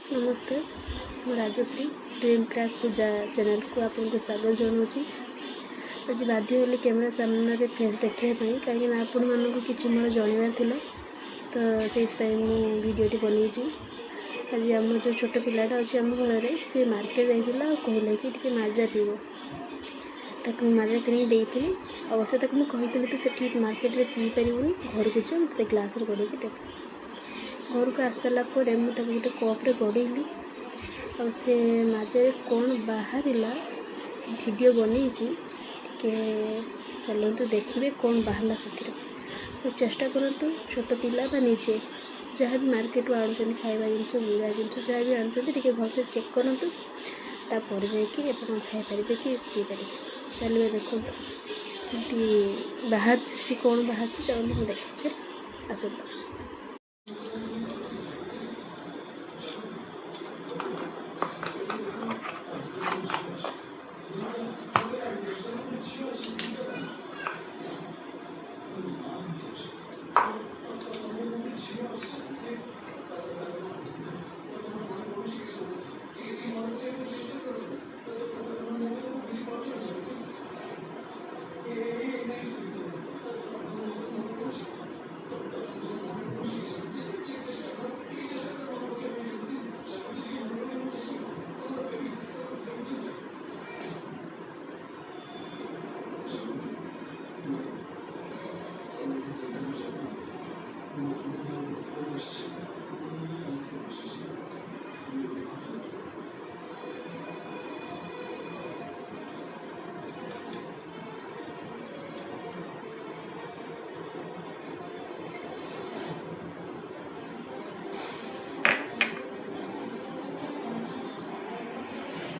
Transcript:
नमस्ते मैं Rajshree dream craft पूजा channel को आपको स्वागत जनाऊँगी। आज बाध्य होली कैमेरा सामने फेस देखापी कहीं आपण मानक कि मोर जानवर था तो से भिडियोटी बनई। आज आम जो छोट पिलाटा अच्छे आम घर सी मार्केट जाइला कहला कि माजा पीब ताकू माजा कि अवश्य तक मुझे तो से मार्केट में पी पारूनी घर को जा गोटे ग्लास गड़े घर को आसला मुझे गोटे कप्रे गड़ेली और से माजा कौन बाहर वीडियो बनई के चलते देखिए कौन बाहर से तो चेष्टा करूँ छोट पिला निजे जहाँ भी मार्केट आणुं खाଇବା जिनस बुढ़ा जिनस जहाँ भी आणुं भलसे चेक करूँ तापर जाकि खाईपारे कि पीपारे। चलिए देखो बाहर कौन बाहर चलते मुझे देखा आसत।